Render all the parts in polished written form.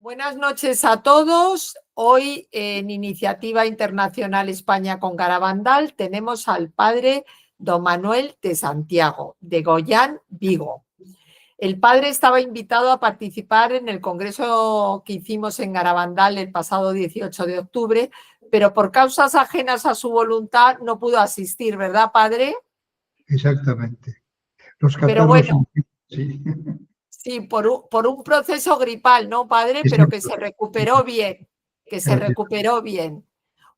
Buenas noches a todos. Hoy en Iniciativa Internacional España con Garabandal tenemos al padre don Manuel de Santiago, de Goyán, Vigo. El padre estaba invitado a participar en el congreso que hicimos en Garabandal el pasado 18 de octubre, pero por causas ajenas a su voluntad no pudo asistir, ¿verdad, padre? Exactamente. Los Pero catarros bueno, son... Sí. sí, por un proceso gripal, ¿no, padre? Pero que se recuperó bien,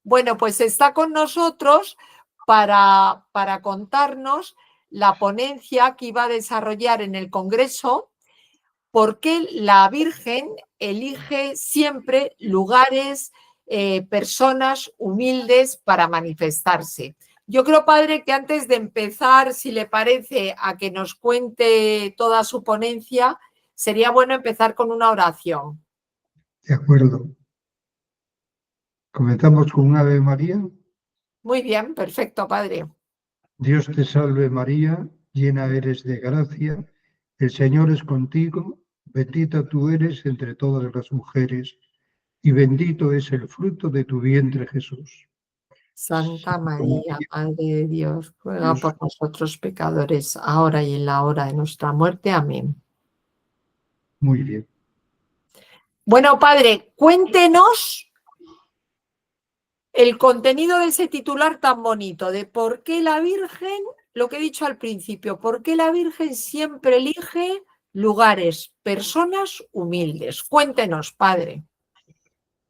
Bueno, pues está con nosotros para contarnos la ponencia que iba a desarrollar en el Congreso, por qué la Virgen elige siempre lugares, personas humildes para manifestarse. Yo creo, padre, que antes de empezar, si le parece, a que nos cuente toda su ponencia, sería bueno empezar con una oración. De acuerdo. Comenzamos con un Ave María. Muy bien, perfecto, padre. Dios te salve María, llena eres de gracia, el Señor es contigo, bendita tú eres entre todas las mujeres, y bendito es el fruto de tu vientre Jesús. Santa Santa María, María, Madre de Dios, ruega Dios, por nosotros pecadores, ahora y en la hora de nuestra muerte. Amén. muy bien. Bueno, padre, cuéntenos el contenido de ese titular tan bonito, de por qué la Virgen, lo que he dicho al principio, por qué la Virgen siempre elige lugares, personas humildes. Cuéntenos, padre.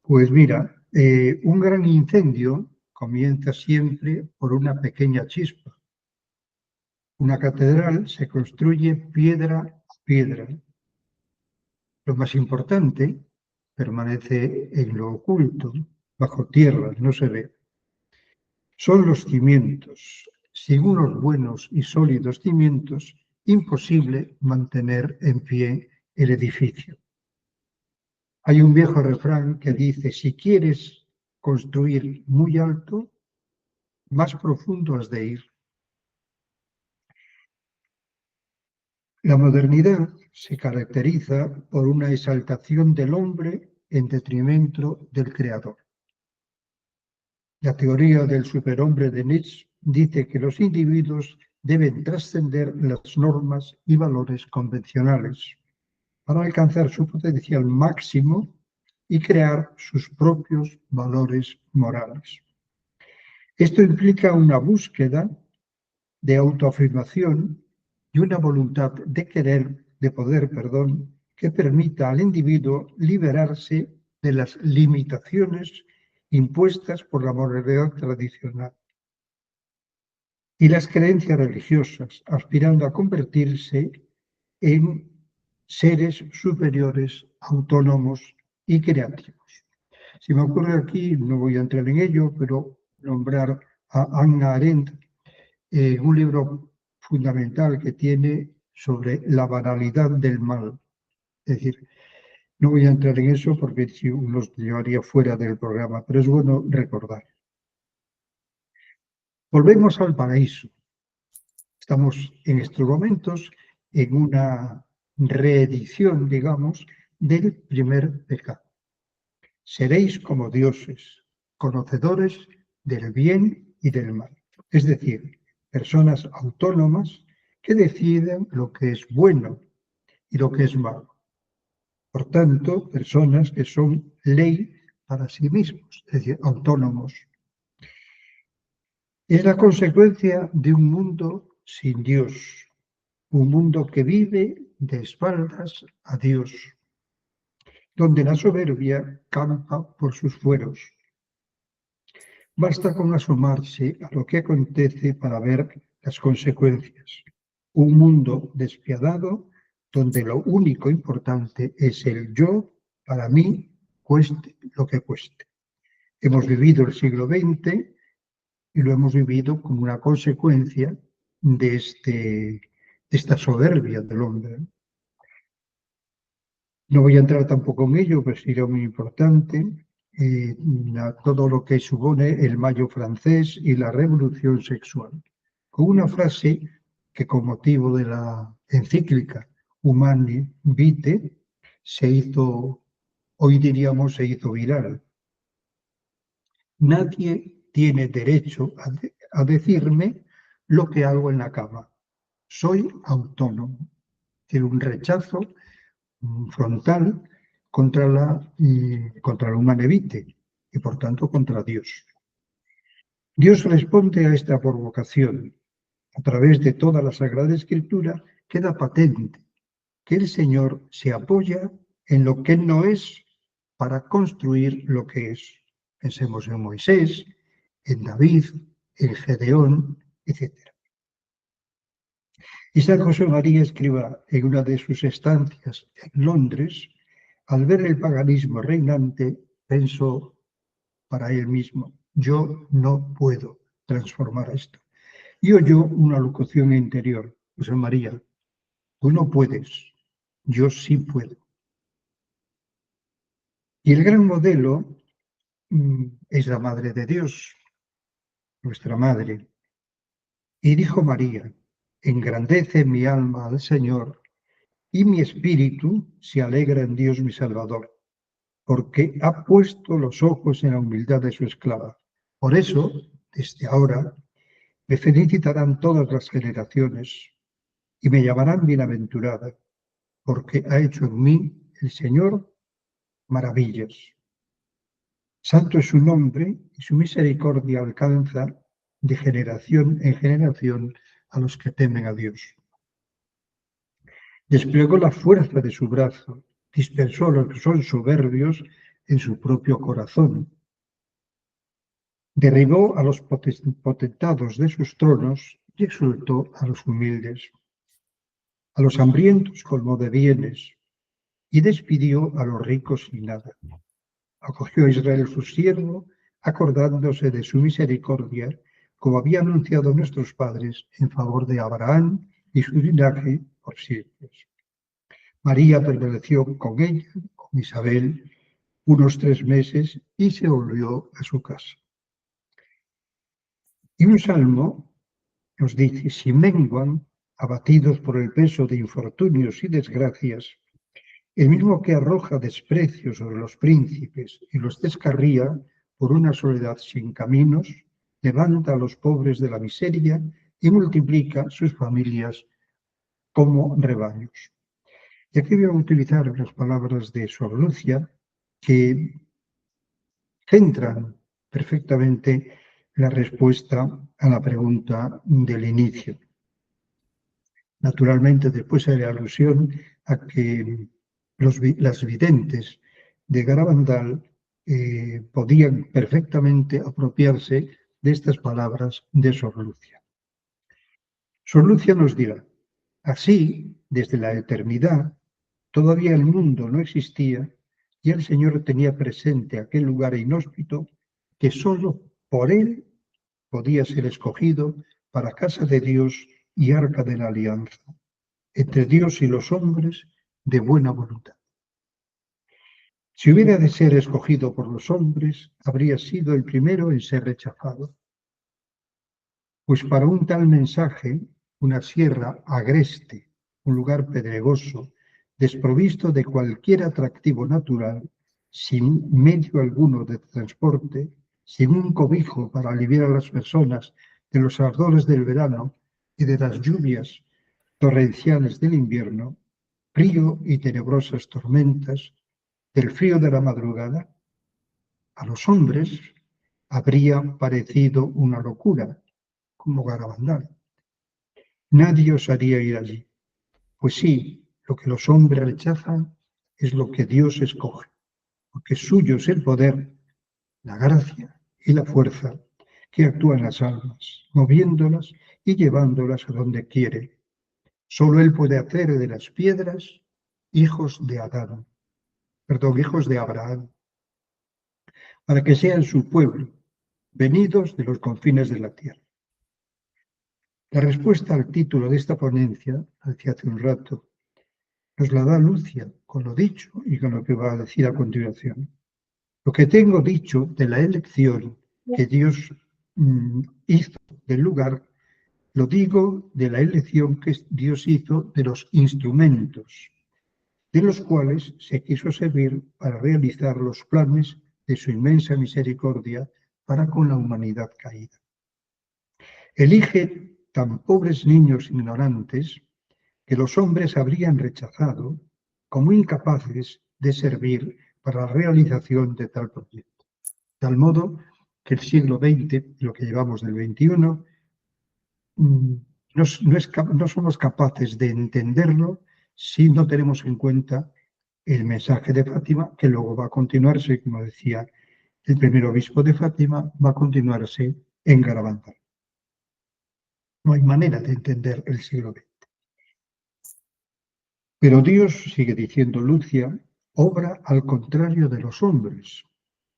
Pues mira, un gran incendio comienza siempre por una pequeña chispa. Una catedral se construye piedra a piedra. Lo más importante permanece en lo oculto, bajo tierra, no se ve. Son los cimientos. Sin unos buenos y sólidos cimientos, imposible mantener en pie el edificio. Hay un viejo refrán que dice, si quieres construir muy alto, más profundo has de ir. La modernidad se caracteriza por una exaltación del hombre en detrimento del creador. La teoría del superhombre de Nietzsche dice que los individuos deben trascender las normas y valores convencionales para alcanzar su potencial máximo y crear sus propios valores morales. Esto implica una búsqueda de autoafirmación y una voluntad de poder, que permita al individuo liberarse de las limitaciones impuestas por la moralidad tradicional y las creencias religiosas, aspirando a convertirse en seres superiores, autónomos y creativos. Si me ocurre aquí, no voy a entrar en ello, pero nombrar a Hannah Arendt, un libro fundamental que tiene sobre la banalidad del mal. Es decir, no voy a entrar en eso porque si nos llevaría fuera del programa, pero es bueno recordar. Volvemos al paraíso. Estamos en estos momentos en una reedición, digamos, del primer pecado. Seréis como dioses, conocedores del bien y del mal. Es decir, personas autónomas que deciden lo que es bueno y lo que es malo. Por tanto, personas que son ley para sí mismos, es decir, autónomos. Es la consecuencia de un mundo sin Dios, un mundo que vive de espaldas a Dios, donde la soberbia campa por sus fueros. Basta con asomarse a lo que acontece para ver las consecuencias. Un mundo despiadado donde lo único importante es el yo, para mí, cueste lo que cueste. Hemos vivido el siglo XX y lo hemos vivido como una consecuencia de esta soberbia del hombre. No voy a entrar tampoco en ello, pero sería muy importante. Todo lo que supone el Mayo francés y la revolución sexual, con una frase que con motivo de la encíclica Humani Vitae se hizo Hoy diríamos se hizo viral. Nadie tiene derecho a decirme lo que hago en la cama. Soy autónomo. Tiene un rechazo frontal contra la humanevite y por tanto contra Dios. Dios responde a esta provocación. A través de toda la Sagrada Escritura queda patente que el Señor se apoya en lo que no es para construir lo que es. Pensemos en Moisés, en David, en Gedeón, etc. Y San José María Escrivá, en una de sus estancias en Londres, al ver el paganismo reinante, pensó para él mismo: yo no puedo transformar esto. Y oyó una locución interior: José María, tú no puedes, yo sí puedo. Y el gran modelo es la Madre de Dios, nuestra Madre. Y dijo María: engrandece mi alma al Señor, y mi espíritu se alegra en Dios mi Salvador, porque ha puesto los ojos en la humildad de su esclava. Por eso, desde ahora, me felicitarán todas las generaciones y me llamarán bienaventurada, porque ha hecho en mí el Señor maravillas. Santo es su nombre y su misericordia alcanza de generación en generación a los que temen a Dios. Desplegó la fuerza de su brazo, dispersó a los que son soberbios en su propio corazón. Derribó a los potentados de sus tronos y exaltó a los humildes. A los hambrientos colmó de bienes y despidió a los ricos sin nada. Acogió a Israel su siervo, acordándose de su misericordia, como había anunciado nuestros padres en favor de Abraham y su linaje por siglos. María permaneció con ella, con Isabel, unos 3 meses y se volvió a su casa. Y un salmo nos dice: si menguan, abatidos por el peso de infortunios y desgracias, el mismo que arroja desprecio sobre los príncipes y los descarría por una soledad sin caminos, levanta a los pobres de la miseria y multiplica sus familias como rebaños. Y aquí voy a utilizar las palabras de Sor Lucia, que centran perfectamente la respuesta a la pregunta del inicio. Naturalmente, después hay alusión a que las videntes de Garabandal podían perfectamente apropiarse de estas palabras de Sor Lucia. Sor Lucia nos dirá: así, desde la eternidad, todavía el mundo no existía y el Señor tenía presente aquel lugar inhóspito que solo por él podía ser escogido para casa de Dios y arca de la alianza, entre Dios y los hombres de buena voluntad. Si hubiera de ser escogido por los hombres, habría sido el primero en ser rechazado. Pues para un tal mensaje, una sierra agreste, un lugar pedregoso, desprovisto de cualquier atractivo natural, sin medio alguno de transporte, sin un cobijo para aliviar a las personas de los ardores del verano y de las lluvias torrenciales del invierno, frío y tenebrosas tormentas, del frío de la madrugada, a los hombres habría parecido una locura, como Garabandal. Nadie osaría ir allí. Pues sí, lo que los hombres rechazan es lo que Dios escoge, porque suyo es el poder, la gracia y la fuerza que actúan en las almas, moviéndolas y llevándolas a donde quiere. Solo Él puede hacer de las piedras hijos de Abraham, para que sean su pueblo, venidos de los confines de la tierra. La respuesta al título de esta ponencia, hace un rato, nos la da Lucia con lo dicho y con lo que va a decir a continuación. Lo que tengo dicho de la elección que Dios hizo del lugar, lo digo de la elección que Dios hizo de los instrumentos de los cuales se quiso servir para realizar los planes de su inmensa misericordia para con la humanidad caída. Elige tan pobres niños ignorantes que los hombres habrían rechazado como incapaces de servir para la realización de tal proyecto. De tal modo que el siglo XX, lo que llevamos del XXI, no somos capaces de entenderlo si no tenemos en cuenta el mensaje de Fátima, que luego va a continuarse, como decía el primer obispo de Fátima, va a continuarse en Garabandal. No hay manera de entender el siglo XX. Pero Dios, sigue diciendo Lucia, obra al contrario de los hombres.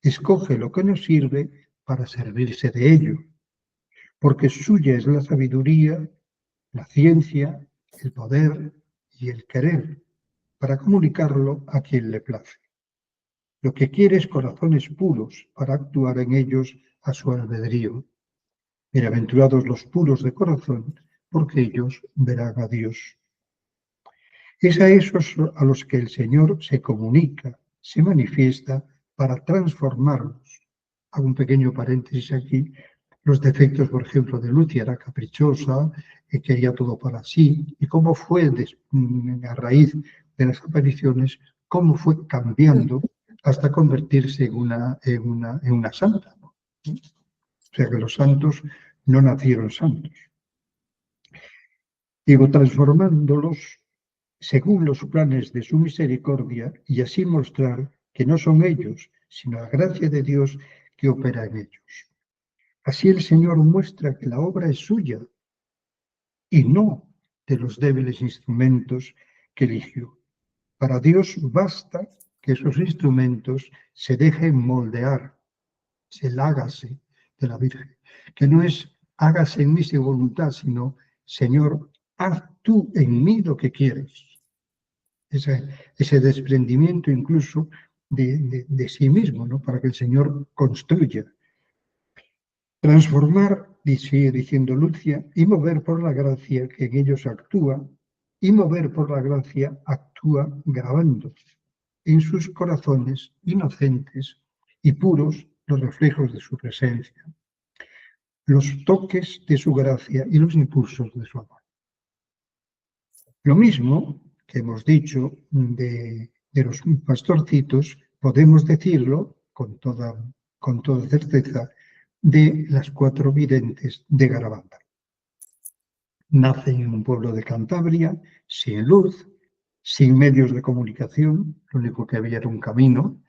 Escoge lo que nos sirve para servirse de ello, porque suya es la sabiduría, la ciencia, el poder y el querer, para comunicarlo a quien le place. Lo que quiere es corazones puros para actuar en ellos a su albedrío. Bienaventurados los puros de corazón, porque ellos verán a Dios. Es a esos a los que el Señor se comunica, se manifiesta para transformarlos. Hago un pequeño paréntesis aquí. Los defectos, por ejemplo, de Lucia, era caprichosa, quería todo para sí, y cómo fue a raíz de las apariciones, cómo fue cambiando hasta convertirse en una santa. O sea que los santos no nacieron santos. Digo, transformándolos según los planes de su misericordia y así mostrar que no son ellos, sino la gracia de Dios que opera en ellos. Así el Señor muestra que la obra es suya y no de los débiles instrumentos que eligió. Para Dios basta que esos instrumentos se dejen moldear, el hágase de la Virgen, que no es hágase en mí su voluntad, sino Señor, haz tú en mí lo que quieres. Ese desprendimiento incluso de sí mismo, ¿no? Para que el Señor construya. Transformar, sigue diciendo Lucia, y mover por la gracia que en ellos actúa, y mover por la gracia actúa grabando en sus corazones inocentes y puros los reflejos de su presencia, los toques de su gracia y los impulsos de su amor. Lo mismo que hemos dicho de los pastorcitos, podemos decirlo con toda certeza de las 4 videntes de Garabandal. Nacen en un pueblo de Cantabria, sin luz, sin medios de comunicación, lo único que había era un camino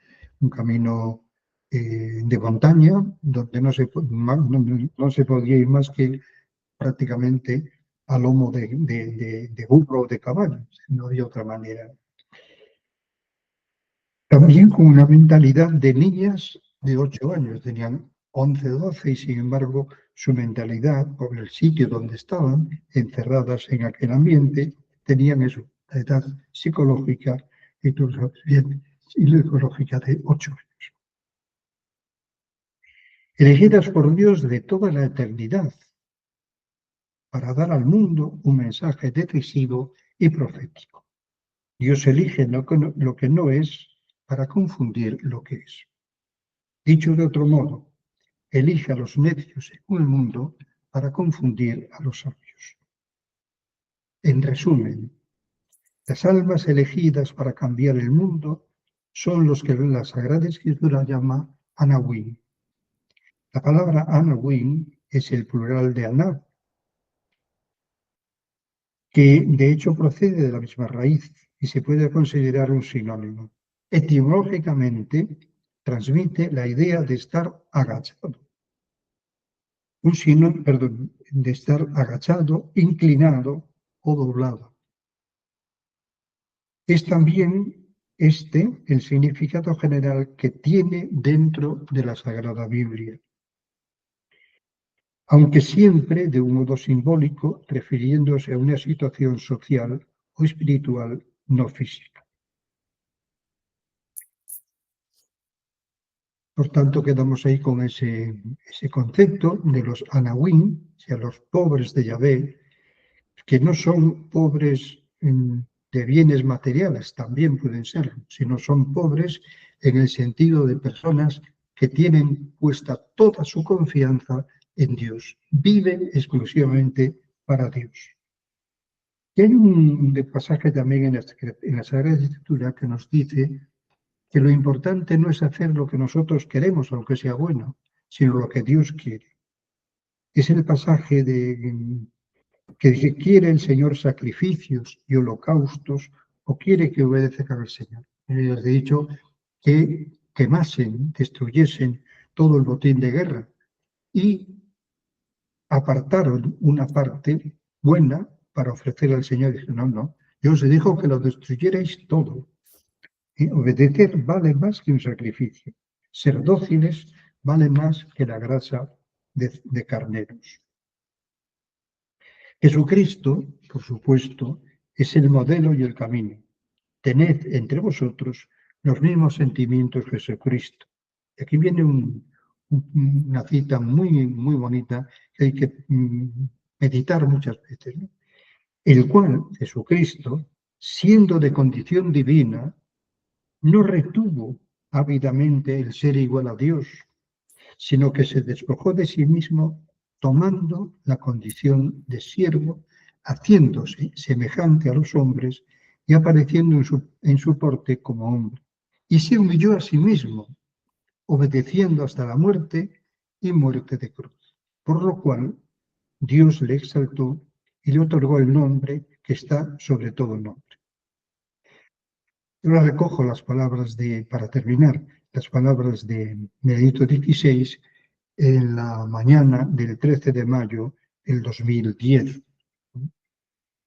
de montaña, donde no se podía ir más que prácticamente a lomo de burro o de caballo, no había otra manera. También con una mentalidad de niñas de 8 años, tenían 11 o 12 y sin embargo su mentalidad, por el sitio donde estaban, encerradas en aquel ambiente, tenían eso, la edad psicológica y psicológica de 8 años. Elegidas por Dios de toda la eternidad, para dar al mundo un mensaje decisivo y profético. Dios elige lo que no es para confundir lo que es. Dicho de otro modo, elige a los necios según el mundo para confundir a los sabios. En resumen, las almas elegidas para cambiar el mundo son los que la Sagrada Escritura llama Anawim. La palabra Anawim es el plural de Anab, que de hecho procede de la misma raíz y se puede considerar un sinónimo. Etimológicamente transmite la idea de estar agachado. Un sinónimo, de estar agachado, inclinado o doblado. Es también el significado general que tiene dentro de la Sagrada Biblia, aunque siempre de un modo simbólico, refiriéndose a una situación social o espiritual no física. Por tanto, quedamos ahí con ese concepto de los Anawim, o sea, los pobres de Yahvé, que no son pobres de bienes materiales, también pueden serlo, sino son pobres en el sentido de personas que tienen puesta toda su confianza en Dios, viven exclusivamente para Dios. Y hay un pasaje también en la Sagrada Escritura que nos dice que lo importante no es hacer lo que nosotros queremos, aunque sea bueno, sino lo que Dios quiere. Es el pasaje que dice, ¿quiere el Señor sacrificios y holocaustos o quiere que obedezcan al Señor? Les he dicho que quemasen, destruyesen todo el botín de guerra y apartaron una parte buena para ofrecer al Señor. Dice, no, yo os dijo que lo destruyerais todo. Obedecer vale más que un sacrificio. Ser dóciles vale más que la grasa de carneros. Jesucristo, por supuesto, es el modelo y el camino. Tened entre vosotros los mismos sentimientos que Jesucristo. Y aquí viene una cita muy, muy bonita que hay que meditar muchas veces, ¿no? El cual, Jesucristo, siendo de condición divina, no retuvo ávidamente el ser igual a Dios, sino que se despojó de sí mismo tomando la condición de siervo, haciéndose semejante a los hombres y apareciendo en su porte como hombre. Y se humilló a sí mismo, obedeciendo hasta la muerte y muerte de cruz. Por lo cual Dios le exaltó y le otorgó el nombre que está sobre todo nombre. Yo recojo las palabras para terminar, las palabras de Benedicto XVI en la mañana del 13 de mayo del 2010.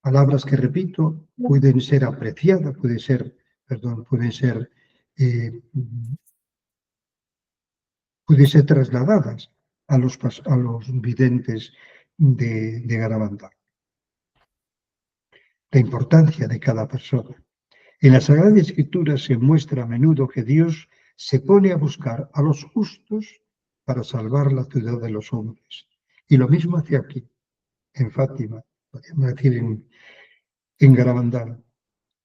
Palabras que, repito, pueden ser apreciadas, pueden ser trasladadas a los videntes de Garabandal. La importancia de cada persona. En la Sagrada Escritura se muestra a menudo que Dios se pone a buscar a los justos para salvar la ciudad de los hombres. Y lo mismo hace aquí, en Fátima, podríamos decir en Garabandal.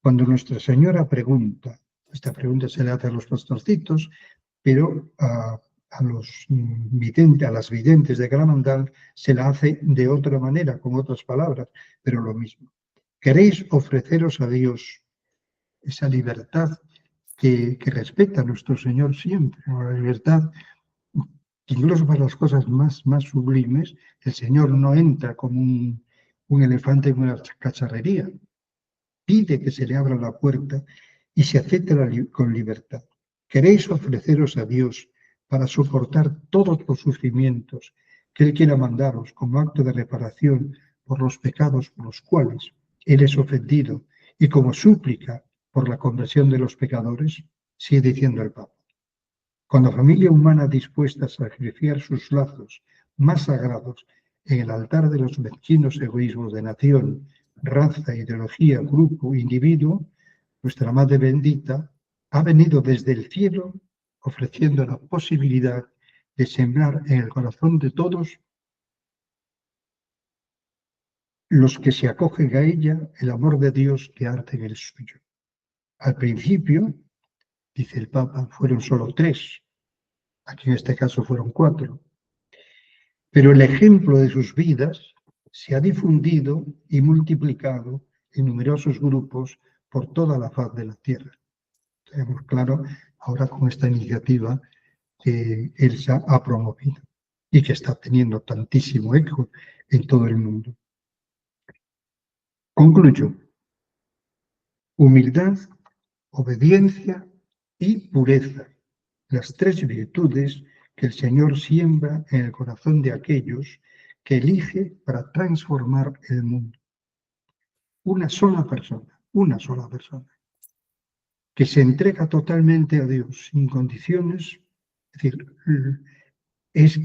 Cuando Nuestra Señora pregunta, esta pregunta se le hace a los pastorcitos, pero a las videntes de Garabandal se la hace de otra manera, con otras palabras, pero lo mismo. ¿Queréis ofreceros a Dios esa libertad que respeta a nuestro Señor siempre, la libertad, incluso para las cosas más sublimes? El Señor no entra como un elefante en una cacharrería, pide que se le abra la puerta y se acepte con libertad. ¿Queréis ofreceros a Dios para soportar todos los sufrimientos que Él quiera mandaros como acto de reparación por los pecados por los cuales Él es ofendido y como súplica por la conversión de los pecadores? Sigue diciendo el Papa. Con la familia humana dispuesta a sacrificar sus lazos más sagrados en el altar de los mezquinos egoísmos de nación, raza, ideología, grupo, individuo, nuestra Madre bendita ha venido desde el cielo ofreciendo la posibilidad de sembrar en el corazón de todos los que se acogen a ella el amor de Dios que arde en el suyo. Al principio, dice el Papa, fueron solo 3, aquí en este caso fueron 4, pero el ejemplo de sus vidas se ha difundido y multiplicado en numerosos grupos por toda la faz de la tierra. Tenemos claro ahora con esta iniciativa que Elsa ha promovido y que está teniendo tantísimo eco en todo el mundo. Concluyo. Humildad, obediencia y pureza, las 3 virtudes que el Señor siembra en el corazón de aquellos que elige para transformar el mundo. Una sola persona, que se entrega totalmente a Dios sin condiciones, es decir, es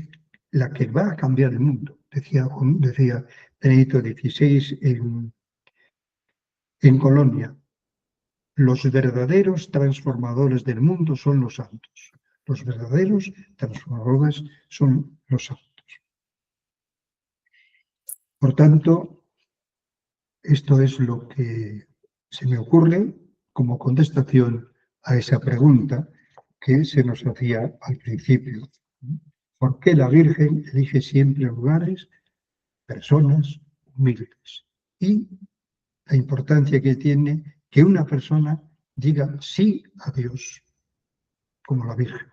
la que va a cambiar el mundo, decía Benedicto XVI en Colonia. Los verdaderos transformadores del mundo son los santos. Los verdaderos transformadores son los santos. Por tanto, esto es lo que Se me ocurre como contestación a esa pregunta que se nos hacía al principio. ¿Por qué la Virgen elige siempre lugares, personas humildes? Y la importancia que tiene que una persona diga sí a Dios, como la Virgen.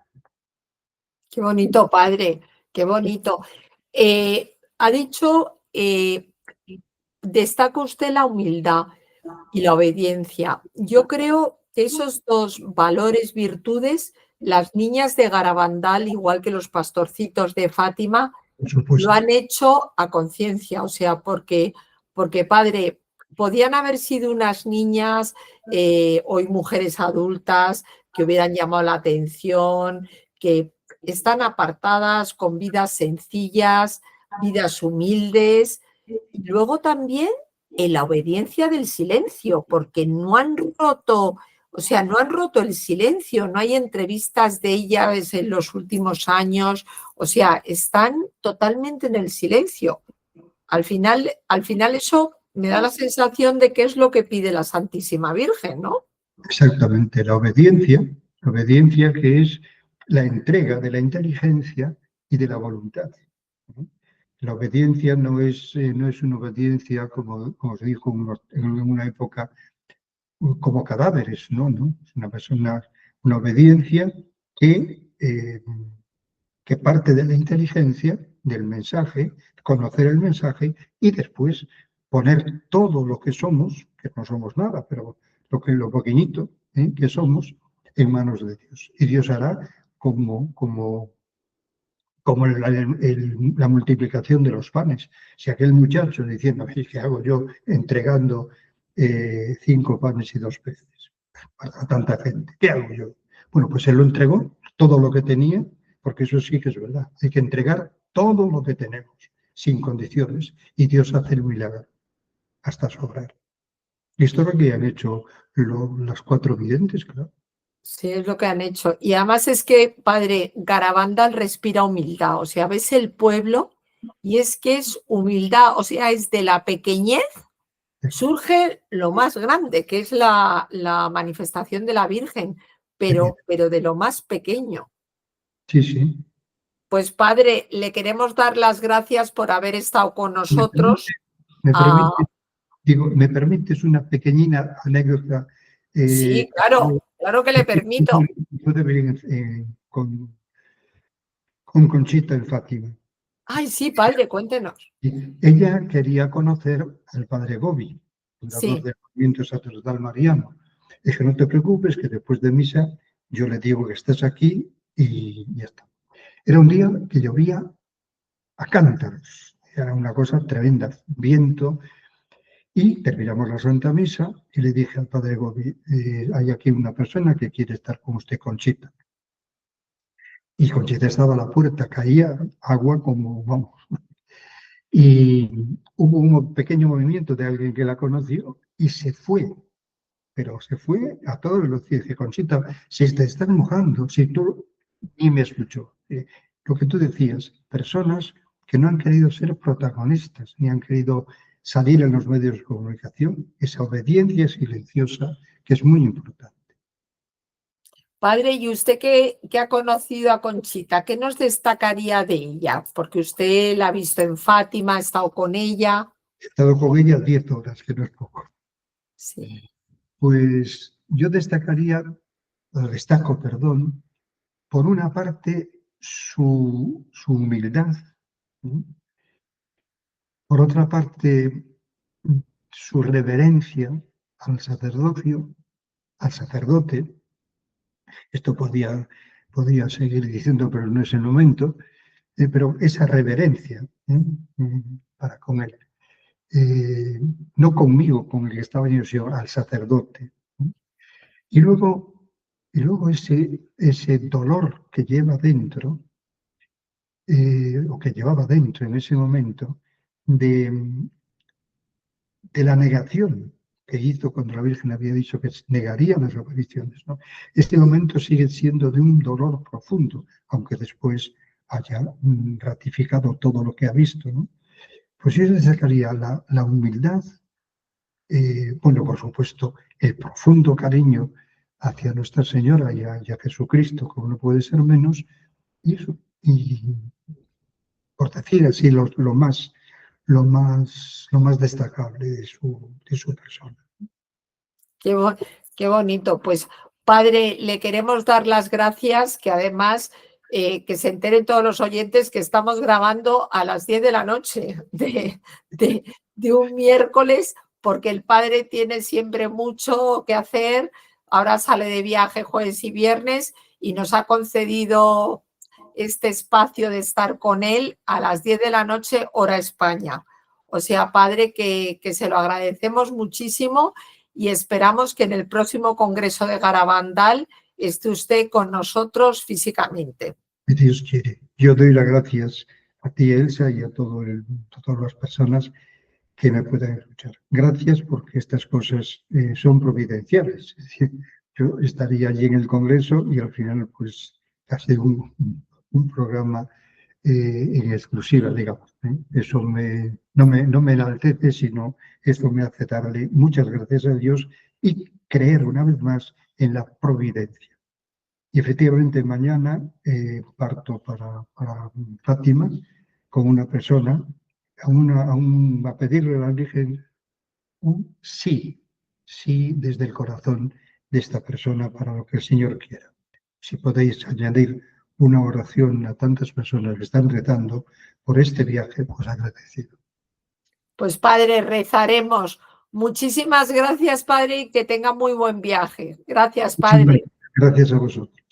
Qué bonito, padre, qué bonito. Ha dicho, destaca usted la humildad y la obediencia. Yo creo que esos dos valores, virtudes, las niñas de Garabandal, igual que los pastorcitos de Fátima, Por lo supuesto. han hecho a conciencia, o sea, porque padre, podían haber sido unas niñas, hoy mujeres adultas, que hubieran llamado la atención, que están apartadas con vidas sencillas, vidas humildes, y luego también en la obediencia del silencio, porque no han roto, o sea, no han roto el silencio, no hay entrevistas de ellas en los últimos años, o sea, están totalmente en el silencio. Al final eso me da la sensación de que es lo que pide la Santísima Virgen, ¿no? Exactamente, la obediencia que es la entrega de la inteligencia y de la voluntad. La obediencia no es una obediencia, como se dijo en una época, como cadáveres, no, no. Es una persona, una obediencia que parte de la inteligencia, del mensaje, conocer el mensaje y después poner todo lo que somos, que no somos nada, pero lo pequeñito que somos, en manos de Dios. Y Dios hará como la multiplicación de los panes. Si aquel muchacho diciendo, ¿qué hago yo entregando 5 panes y 2 peces a tanta gente? ¿Qué hago yo? Bueno, pues él lo entregó, todo lo que tenía, porque eso sí que es verdad. Hay que entregar todo lo que tenemos, sin condiciones, y Dios hace el milagro, hasta sobrar. Y esto es lo que han hecho las 4 videntes, claro. Sí, es lo que han hecho. Y además es que, padre, Garabandal respira humildad. O sea, ves el pueblo y es que es humildad. O sea, es de la pequeñez surge lo más grande, que es la manifestación de la Virgen, pero de lo más pequeño. Sí, sí. Pues, padre, le queremos dar las gracias por haber estado con Me permite, nosotros. me Ah, permite Digo, ¿me permites una pequeñina anécdota? sí, Que claro que le permito. pude ver con Conchita en Fátima. Ay, sí, padre, cuéntenos. Y ella quería conocer al padre Gobi, fundador Sí. del movimiento sacerdotal mariano. Dije, no te preocupes, que después de misa yo le digo que estás aquí y ya está. Era un día que llovía a cántaros. Era una cosa tremenda, viento. Y terminamos la Santa Misa y le dije al padre Gobi, hay aquí una persona que quiere estar con usted, Conchita. Y Conchita estaba a la puerta, caía agua como, vamos. Y hubo un pequeño movimiento de alguien que la conoció y se fue, pero se fue a toda velocidad. Dice, Conchita, si te estás mojando, si tú ni me escuchó. Lo que tú decías, personas que no han querido ser protagonistas, ni han querido salir en los medios de comunicación, esa obediencia silenciosa que es muy importante. Padre, ¿y usted que ha conocido a Conchita, qué nos destacaría de ella? Porque usted la ha visto en Fátima, ha estado con ella. He estado con ella 10 horas, que no es poco. Sí. Pues yo destaco, perdón, por una parte su humildad, ¿no? Por otra parte su reverencia al sacerdocio, al sacerdote. Esto podía seguir diciendo, pero no es el momento, pero esa reverencia para con él. No conmigo, con el que estaba yo, sino al sacerdote. Y luego, ese dolor que lleva dentro, o que llevaba dentro en ese momento, de, de la negación que hizo cuando la Virgen había dicho que negaría las apariciones, ¿no? Este momento sigue siendo de un dolor profundo, aunque después haya ratificado todo lo que ha visto, ¿no? Pues yo destacaría la humildad, bueno, por supuesto, el profundo cariño hacia Nuestra Señora y a Jesucristo, como no puede ser menos, y eso, y por decir así, lo más destacable de su persona. Qué bonito. Pues, padre, le queremos dar las gracias, que además que se enteren todos los oyentes que estamos grabando a las 10 de la noche de un miércoles, porque el padre tiene siempre mucho que hacer. Ahora sale de viaje jueves y viernes y nos ha concedido este espacio de estar con él a las 10 de la noche, hora España. O sea, padre, que se lo agradecemos muchísimo y esperamos que en el próximo Congreso de Garabandal esté usted con nosotros físicamente. Si Dios quiere. Yo doy las gracias a ti, Elsa, y a todas las personas que me puedan escuchar. Gracias porque estas cosas son providenciales. Es decir, yo estaría allí en el Congreso y al final pues hace un programa en exclusiva, digamos. Eso no me enaltece, sino eso me hace darle muchas gracias a Dios y creer una vez más en la providencia. Y efectivamente mañana parto para Fátima con una persona a pedirle a la Virgen un sí desde el corazón de esta persona para lo que el Señor quiera. Si podéis añadir una oración a tantas personas que están rezando por este viaje, pues agradecido. Pues padre, rezaremos. Muchísimas gracias, padre, y que tenga muy buen viaje. Gracias, padre. Gracias a vosotros.